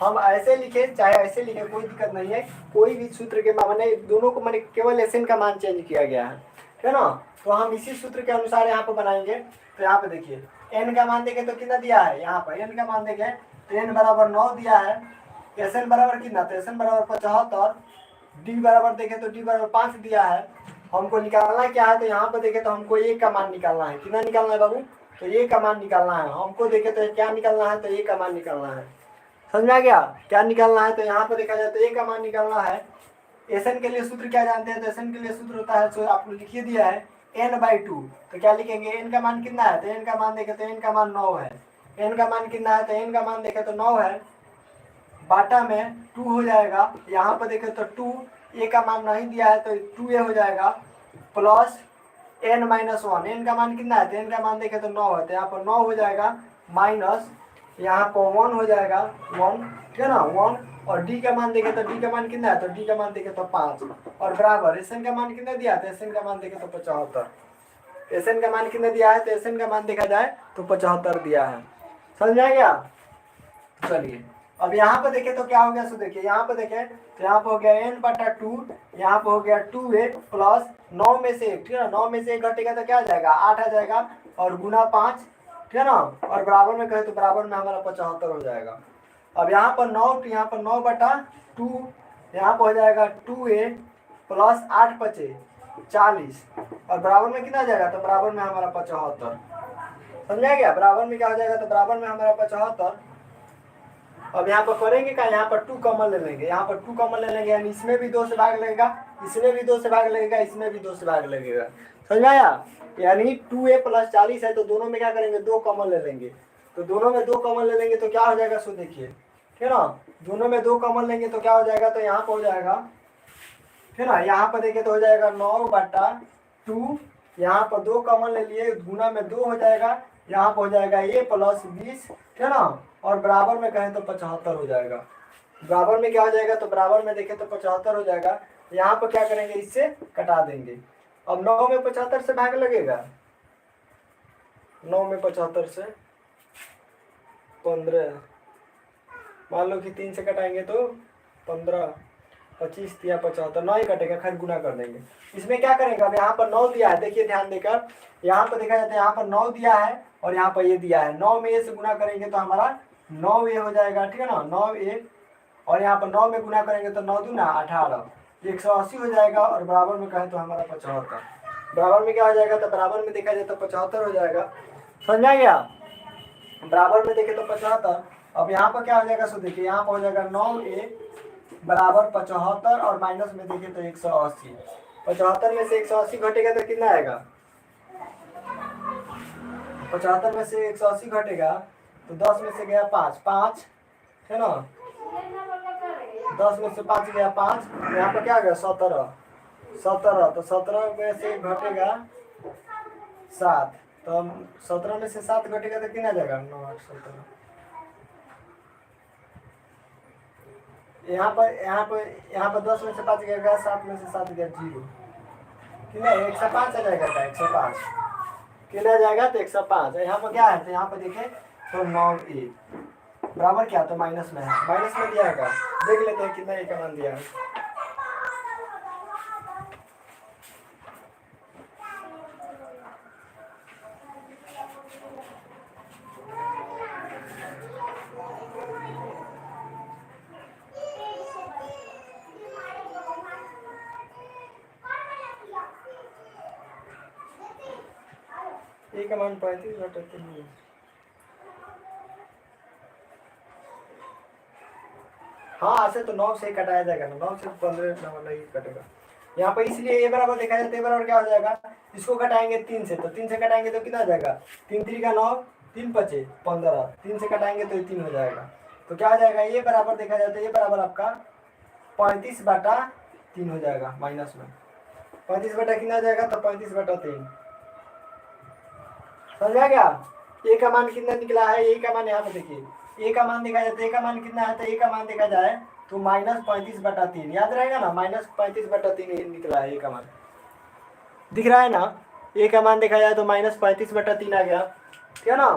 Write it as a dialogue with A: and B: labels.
A: हम ऐसे लिखे चाहे ऐसे लिखे कोई दिक्कत नहीं है। कोई भी सूत्र के माने दोनों को मैंने केवल एस एन का मान चेंज किया गया है ना। तो हम इसी सूत्र के अनुसार यहाँ पर बनाएंगे। तो यहाँ पे देखिए एन का मान देखे तो कितना दिया है, यहाँ पर एन का मान देखे तो एन बराबर 9 दिया है। एस एन बराबर कितना, तो एस एन बराबर 75। डी बराबर देखे तो डी बराबर 5 दिया है। हमको निकालना क्या है, तो यहाँ पर देखे तो हमको ए का मान निकालना है। कितना निकालना है बाबू, तो ए का मान निकालना है। हमको देखे तो क्या निकालना है, तो ए का मान निकालना है। समझ में आ गया क्या निकालना है। तो यहाँ पर देखा जाए तो ए का मान निकालना है। एस एन के लिए सूत्र क्या जानते हैं, तो एस एन के लिए सूत्र होता है, तो आपको लिखिए दिया है n/2। तो क्या लिखेंगे, एन का मान कितना है, तो एन का मान देखे तो एन का मान 9 है। एन का मान कितना है, तो एन का मान देखे तो 9 है, बाटा में 2 हो जाएगा। यहाँ पर देखे तो 2 ए का मान नहीं दिया है तो 2a हो जाएगा प्लस n-1। एन का मान कितना है, तो एन का मान देखे तो 9 है, तो यहाँ पर 9 हो जाएगा माइनस यहाँ पर 1 हो जाएगा 1, ठीक है ना 1। और डी का मान देखे तो डी का मान कितना है, तो डी का मान देखे तो 5 और बराबर एस एन का मान कितना दिया है, तो एस एन का मान देखे तो 75। एस एन का मान कितना दिया है, तो एस एन का मान देखा जाए तो 75 दिया है। समझ में आ गया। चलिए अब यहाँ पर देखे तो क्या हो गया, सो देखिए यहाँ पर देखे तो यहाँ पर हो गया n/2, यहाँ पर हो गया 2a प्लस 9 में से 1, ठीक है ना। 9 में से 1 घटेगा तो क्या आ जाएगा, 8 आ जाएगा और गुना 5, ठीक है ना। और बराबर में कहे तो बराबर में हमारा 75 हो जाएगा। अब यहाँ पर 9, तो यहाँ पर 9/2, यहाँ पर हो जाएगा 2a प्लस 8 × 40 और बराबर में कितना आ जाएगा, तो बराबर में हमारा 75। समझा गया, बराबर में क्या हो जाएगा, तो बराबर में हमारा 75। अब यहाँ पर करेंगे क्या, यहाँ पर 2 कॉमन ले लेंगे, यहाँ पर 2 कॉमन ले लेंगे, यानी इसमें भी 2 से भाग लगेगा, इसमें भी 2 से भाग लगेगा, इसमें भी 2 से भाग लगेगा। समझ में आया। यानी 2a प्लस 40 है तो दोनों में क्या करेंगे, 2 कॉमन ले लेंगे। तो दोनों में 2 कॉमन ले लेंगे तो क्या हो जाएगा, सो देखिए, ठीक है ना। दोनों में 2 कॉमन लेंगे तो क्या हो जाएगा, तो यहाँ पर हो जाएगा, ठीक है ना। यहाँ पर देखिए तो हो जाएगा 9/2, यहाँ पर 2 कॉमन ले लिए, गुना में 2 हो जाएगा, यहाँ पर हो जाएगा a प्लस 20, ठीक है ना। और बराबर में कहें तो 75 हो जाएगा। बराबर में क्या हो जाएगा, तो बराबर में देखें तो 75 हो जाएगा। यहाँ पर क्या करेंगे, इससे कटा देंगे। अब 9 में 75 से भाग लगेगा, 9 में 75 से 15, मान लो कि 3 से कटाएंगे तो 15, 25 या 75, 9 ही कटेगा, खैर गुना कर देंगे। इसमें क्या करेंगे, अब यहाँ पर 9 दिया है, देखिए ध्यान देकर, यहाँ पर देखा जाता है यहाँ पर 9 दिया है और यहाँ पर ये दिया है। 9 में ए से गुना करेंगे तो हमारा 9a हो जाएगा, ठीक है ना 9a। और यहाँ पर 9 में गुना करेंगे तो 9 दूना 18, 180 हो जाएगा और बराबर में कहें तो हमारा 75। बराबर में क्या हो जाएगा, तो बराबर में देखा जाए तो 75 हो जाएगा। समझा गया, बराबर में देखे तो 75। अब यहाँ पर क्या हो जाएगा, सो देखिए यहाँ पर हो जाएगा 9a बराबर 75 और माइनस में देखे तो 180। 75 में से 180 घटेगा तो कितना आएगा, 75 में से 180 घटेगा तो 10 में से गया 5, है ना। 10 में से 5 गया 5, यहाँ पर क्या गया 17, तो 17 में से घटेगा 7, तो 17 में से 7 घटेगा तो कितना जाएगा 9, 8, 17। यहाँ पर 10 में से 5 गया 7 में से 7 गया 0, कितना 105 आ जाएगा, 105 कितना जाएगा, तो 105। यहाँ पर क्या है, तो यहाँ पर देखें तो 9a बराबर क्या, तो माइनस में है, माइनस में दिया है, देख लेते हैं कितना a का मान दिया है। a का मान 35/3। हाँ ऐसे तो 9 से कटाया जाएगा ना, 9 से 15 नहीं कटेगा यहाँ पर, इसलिए a बराबर देखा जाए तो a बराबर क्या हो जाएगा, इसको कटाएंगे 3 से, तो 3 से कटाएंगे तो कितना आ जाएगा, 3 3 का 9, 3 5 15, 3 से कटाएंगे तो 3 हो जाएगा। तो क्या हो जाएगा, a बराबर देखा जाए तो a बराबर आपका 35/3 हो जाएगा, माइनस में 35 बटा कितना आ जाएगा, तो 35/3। समझा गया। a का मान कितना निकला है, a का मान यहाँ पे देखिए, a का मान देखा जाए तो a का मान कितना है, तो a का मान देखा जाए तो -35/3 याद रहेगा ना, -35/3 निकला है a का मान, दिख रहा है ना। a का मान देखा जाए तो -35/3 आ गया, ठीक है ना।